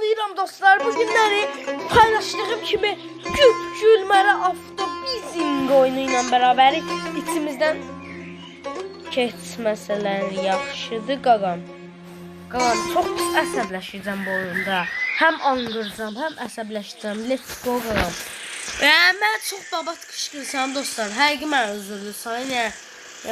salamlayıram dostlar. Bu günləri paylaşdığım kimi gülməli avtobizing oyunu ilə bərabər içimizdən keçməsələr yaxşıdır qaqam. Qaqam, çox pis əsəbləşəcəm bu oyunda. Həm anqıracam, həm əsəbləşəcəm. Let's go qaqam. Mən çox babat qışqırsam dostlar. Həqiqi mən özürlü sayın.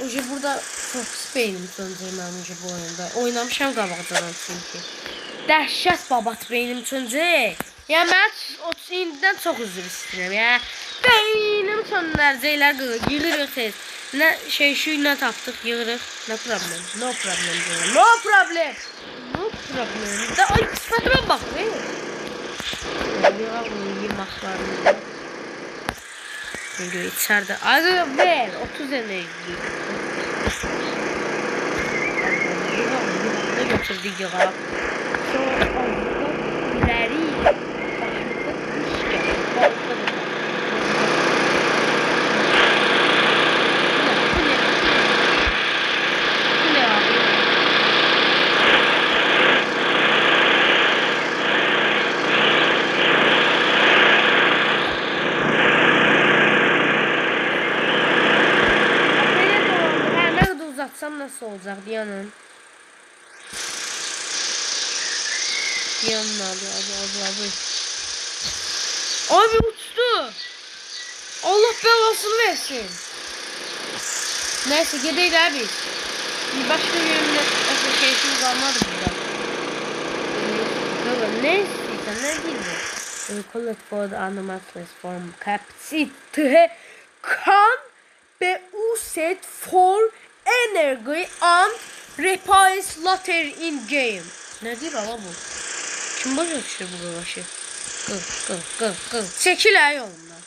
Ucu burada çox pis beynim söndürür mənim ucu bu oyunda. Oynamışam qabaqcadan çünki. Dəhşət babat beynim söndürür. Mən indidən çox üzr istəyirəm. Beynim söndürəcəklər qığı. Yığırıq tez. Nə şu ilə tapdıq, yığırıq. Nə problem? No problem deyirəm. No problem. No problem. Ay qismətimə bax. Yığaqlarını. Çünkü içeride adı ver 30 enerji. Ne götürdük ya? Sonra ileri nasıl olacak Diyan'ın? Diyan'ın abi. Abi uçtu. Allah belasını versin. Neyse gidelim abi. Bir başka bölümde şeyimiz kalmadı burada. Ne istiyorsan ne bildi? Collect for the animals from captivity can be used for energy and repairs later in game. Ne diyor ama bu? Kim başlatıyor bu başı? Kıl. Çekil ha yolundan.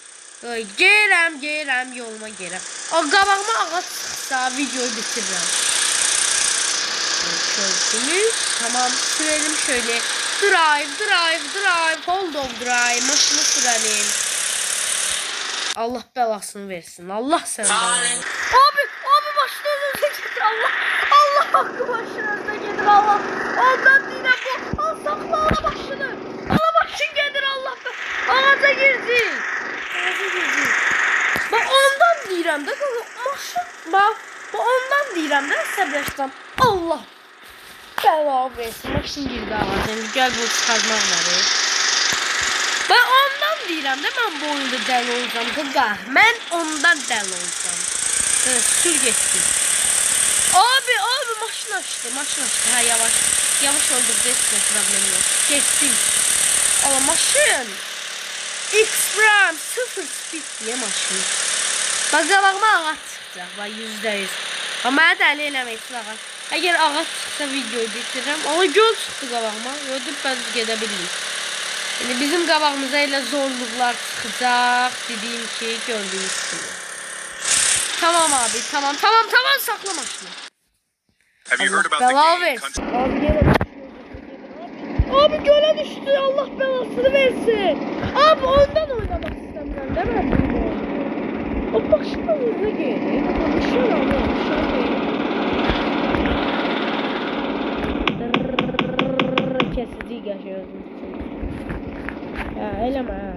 Gelem yoluma gelem. Qabağıma ağaç çıxsa videoyu bitiririm. Çözümüz. Tamam sürelim şöyle. Drive. Hold on drive. Maşını sürelim. Allah belasını versin. Allah sen belasını. Abi başınıza gelir Allah. Allah hakkı başınıza gelir Allah. Ondan dine bu. Al sakla ala başını. Ala başın gelir Allah. Ağaca girdi. Bak ondan deyirəm də maşın. Bak bu ondan deyirəm də əsəbləşdim. Allah bəla versin. Maşın girdi ağaca. Gəl bu çıxartmaq var. Ben ondan deyirəm də mən bu oyunda dəli olacağım. Qaqa mən ondan dəli olacağım. Sür geçsin. Abi maşın açtı. Ha yavaş öldürdü. Hiç problem yok. Geçsin. Ama maşın X-Ram 0 speed diye maşın. Bak qabağıma ağaç çıxacaq. Bak %100. Ama mənə dəli eləməksin ağaç. Əgər ağaç çıxsa videoyu bitirirəm. Ama göl çıxdı qabağıma. Ödüb bəz gedə bilirik. Yani bizim qabağımıza elə zorluqlar çıxacaq. Dediyim ki gördüyünüz kimi. Tamam abi tamam sakla maşını. Allah versin. Abi göle düştü Allah belasını versin. Abi ondan oynamak istemiyorum değil mi? O başına hızlı geldi. Kesici geçiyorsun. Ya eleme.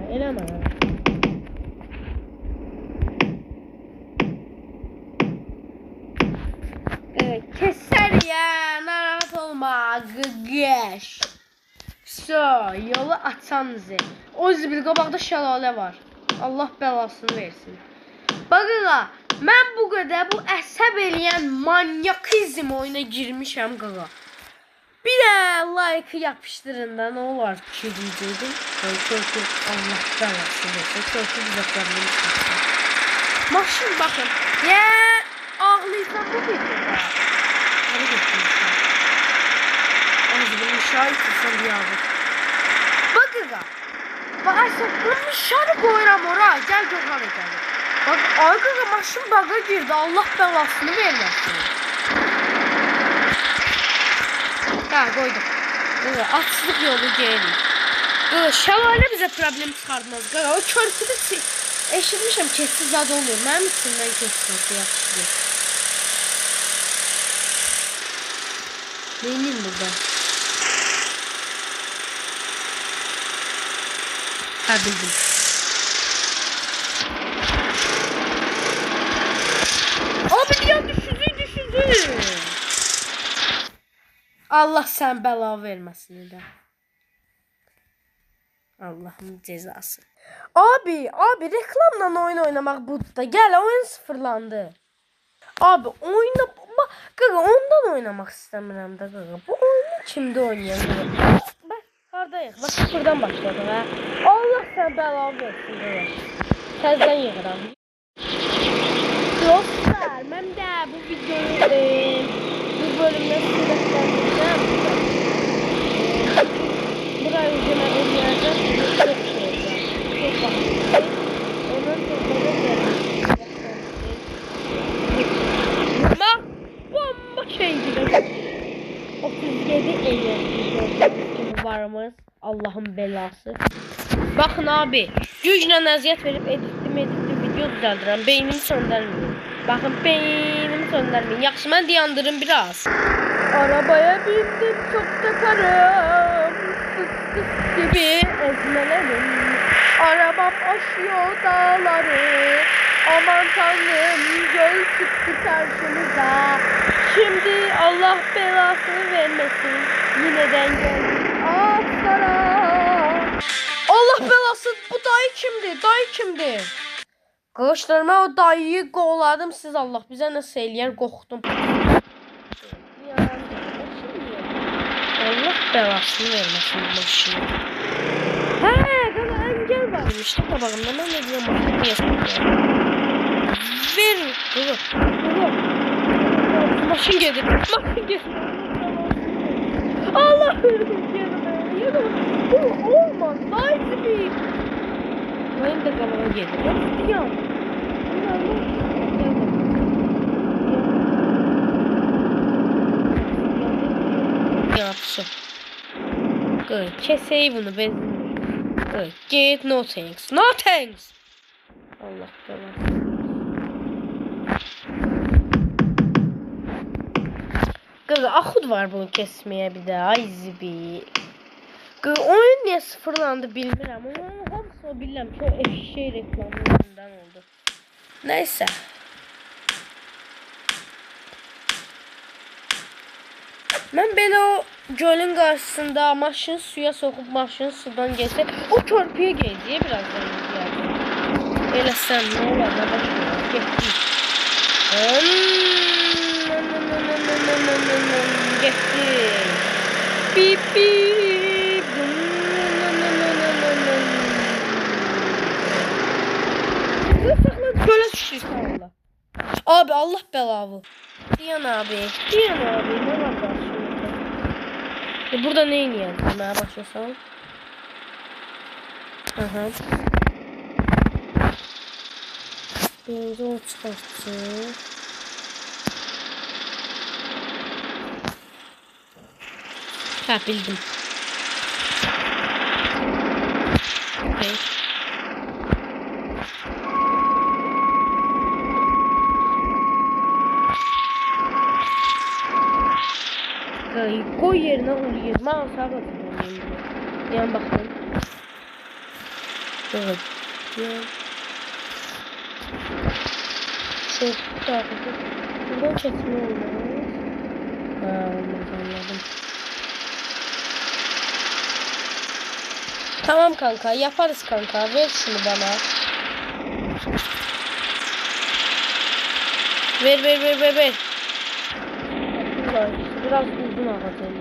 Keser ya narahat olma geç. Yolu açanızı. O zibil qabaqda şəlalə var. Allah belasını versin. Baqa mən bu qədər bu əsəb eləyən manyakizm oyuna girmişəm qaqa. Bir də like yapışdırın da nə olar ki diyəcəkdim. Körkü Allah belasını versin. Körkü bizə problem çıxarsın. Maşın baxın. Ağlayacam bu videoda. Hadi geçmişler. Azgın şahit olsun diyabı. Bakıga. Bak bunu şarı koyuram ora. Gel gökhan edelim. Bak arkada maşın baga girdi. Allah belasını vermesin. Koydum. Açlık yolu gelin. Şəlalə bizə problem çıxartmaz. O körpüdə eşitmişəm keçsiz zad olur. Mənim içindən keçsiz yaxşı. Neyim burada? Ha bildim. Abi ya düşürdü. Allah sen bela vermesin de. Allah'ın cezası. Abi reklamla oyun oynamak bu da. Gel oyun sıfırlandı. Abi oyunda bak ondan oynamak istemiyorum da gaga. Bu oyunu kimde oynayalım? Bak hardayıq. Bak sıfırdan başladı ha. Allah sen bela versin gaga. Təzdən yığıram. Dostlar, mən də bu videonu bu bölümdən sürətləndirəcəm. Burayı üzümə oynayacağım. Çok şey olacaq. Çok baxacaq. Ondan sonra ben bomba şeydi. 37 enerji varımız. Allah'ın belası. Bakın abi. Güclə əziyyət verib editdim video düzəldirəm. Beynimi söndürməyin. Bakın beynimi söndürməyin. Yaxşı mən dayandırım biraz. Arabaya bindim çok takarım. Fıstık gibi ezmelerim. Arabam aşıyor dağları. Aman tanrım göl çıktı karşımıza. Şimdi Allah belasını vermesin. Yineden geldik ağaçlara. Allah belası bu dayı kimdi? Dayı kimdi? Arkadaşlarıma o dayıyı kovladım. Siz Allah bize nasıl eləyər qorxdum. Allah belasını vermesin bu maşını. He kana engel varmış. Tabağımda ben ne diyorum maşını yapıyorum. Ver. Dur. Maşın gelir. Allah bu olmaz. Dayı bir. Benim de kanala gelir. Ya. Yapsın. Good. Keseyim bunu ben. Good. Get no thanks. No thanks. Allah Allah. Kız ahud var bunu kesmeye bir de. Ay zibi. Kız oyun niye sıfırlandı bilmiyorum ama hamısı o bilmem. Çok eşeği reklamlarından oldu. Neyse. Ben böyle o gölün karşısında maşın suya sokup maşın sudan geçse o körpüye geleceği birazdan izleyeceğim. Öyle sen ne olur da başlıyor. Geçti. Geçti. Bip bip. Göle düştü Allah. Abi Allah belavı. Diyan abi. Ne var karşımda? Burada ne iniyor? Demeye başlasam. Aha. Birinci o çıkarttı. Ha bildim. Okay. Koy yerine oluyor. Ben sağa bakıyorum. Yan bakalım. Evet. Çok takip. Buradan çekme olmaz. Olmaz anladım. Tamam kanka yaparız kanka. Ver şunu bana. Ver. Biraz uzun ağacım.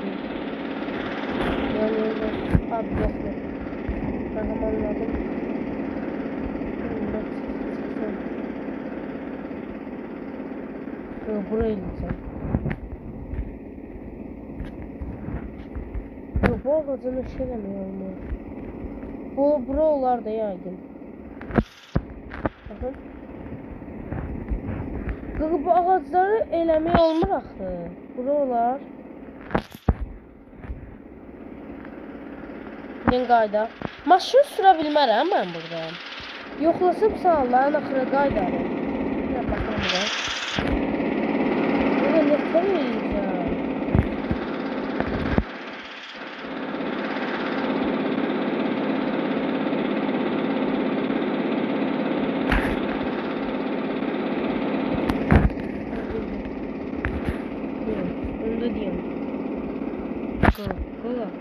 Yani abi yok. Tamam anladım. Buraya gideceğim. Bu ağacın ışığlamıyor mu? Bu buralarda yaygın. Bakın. Bu ağacları eləmək olmur axı. Buralar. Yeni qayda. Maşın sürə bilmərəm mən buradan. Yoxlasam sağların axıra qaydarım. Bir baxım bura. Burada ne koyacağım?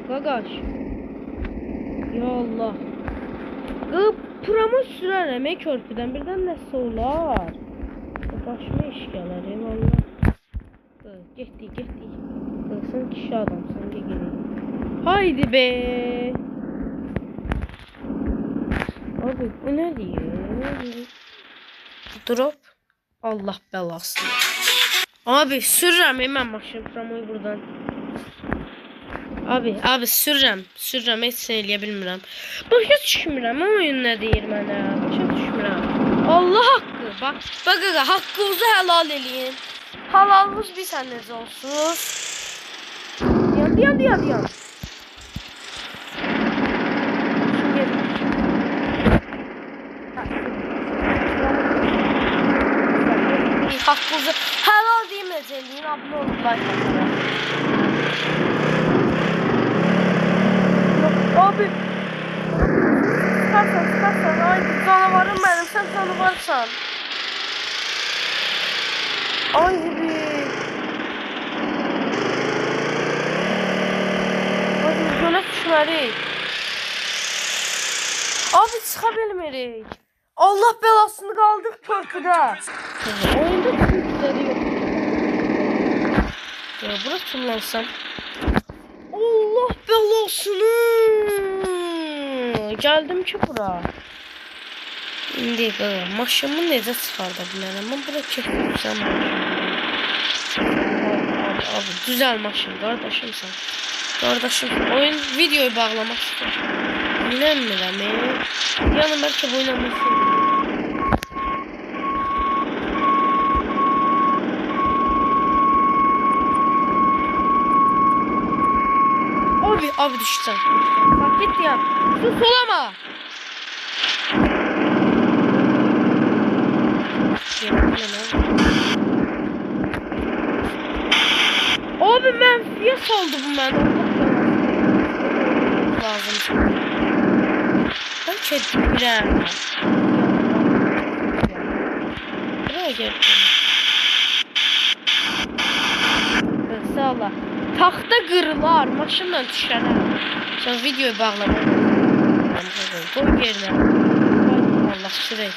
Qaqaş. Ya Allah. Pıramı sürərəm körpüdən birdən nəsə olar. Başıma iş gələr eyvallah. Getdik. Sen kişi adamsın gelin. Haydi be. Abi bu ne diyor? Drop. Allah belası. Abi sürürüm hemen maşın promoyu buradan. Abi sürürüm heç şey eləyə bilmirəm. Başa düşmürəm oyun nə deyir mənə. Başa düşmürəm. Allah haqqı. Bak haqqınızı helal eləyin. Halalınız bir sənnəz olsun. Yan. Haqqınızı helal deməyəcəyin abunə olub like atın. Abi çıkarsan ay canavarım benim sen canavarsan. Ay gibi. Hadi göle düşmərik. Abi çıxa bilmirik. Allah belasını qaldıq körpüdə. Oyunda körpüləri yox. Ya bura tullansam. Allah belasını. Geldim ki bura. İndi maşımı necə çıxarda bilərəm? Mən bura keçmişəm. Abi güzel maşın kardeşim sen. Kardeşim oyun videoyu bağlamak istiyorum. Bilmirəm. Yani belki bu oynamasın. Abi düşeceğim. Bak git ya. Sus olama. Abi menfiye saldı bu mən. Lazım. Ben çektirəm. Buraya geldim. Sağ ol. Taxta qırılar, maşınla düşərəm. Sen videoyu bağlamaq. Qoy yerinə. Allah sürək.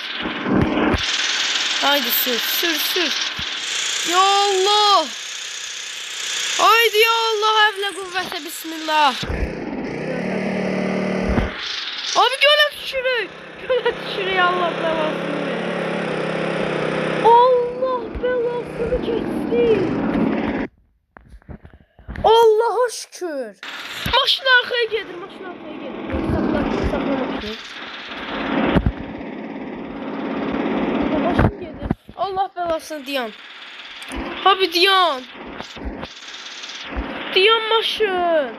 Haydi sür. Ya Allah. Haydi ya Allah, evlə qüvvətə bismillah. Abi gölə düşürük. Allah belasını verir. Allah belasını keçdi. Allah'a şükür. Maşın arkaya gedir. Sakla maşını. Maşın gedir. Allah belasını diyan. Abi diyan. Diyan maşın.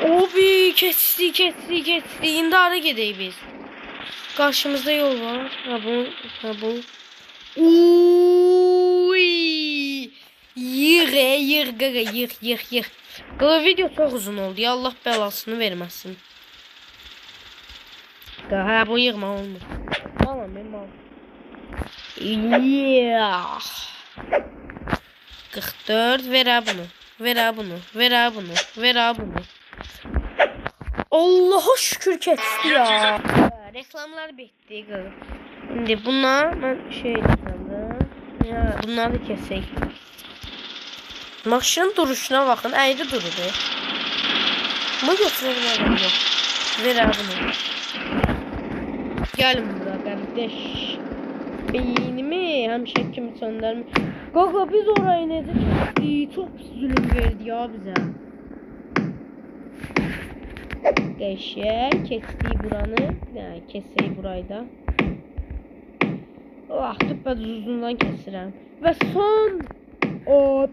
Abi keçdi. İndi hara gedək biz? Karşımızda yol var. Ha bu. Uy. Yığ. Bu video çok uzun oldu ya, Allah belasını verməsin. Ha bu yığma olmur. Tamam benim al. Yeah. 44 ver bunu. Allah'a şükür keçdi ya. Reklamlar bitti. Şimdi buna ben şey sandım. Ya bunları da kesək. Maşının duruşuna bakın, ayrı durur. Bunu götürebilirim yok. Ver bunu. Gelin buraya kardeş. Beynimi hemşek kimi söndürmüş. Kaka biz orayı necə keçdik? Çok zulüm verdi ya bize. Geçək, keçdik buranı. Kesək burayı da. Ah, düppə uzundan kesirəm. Və son. O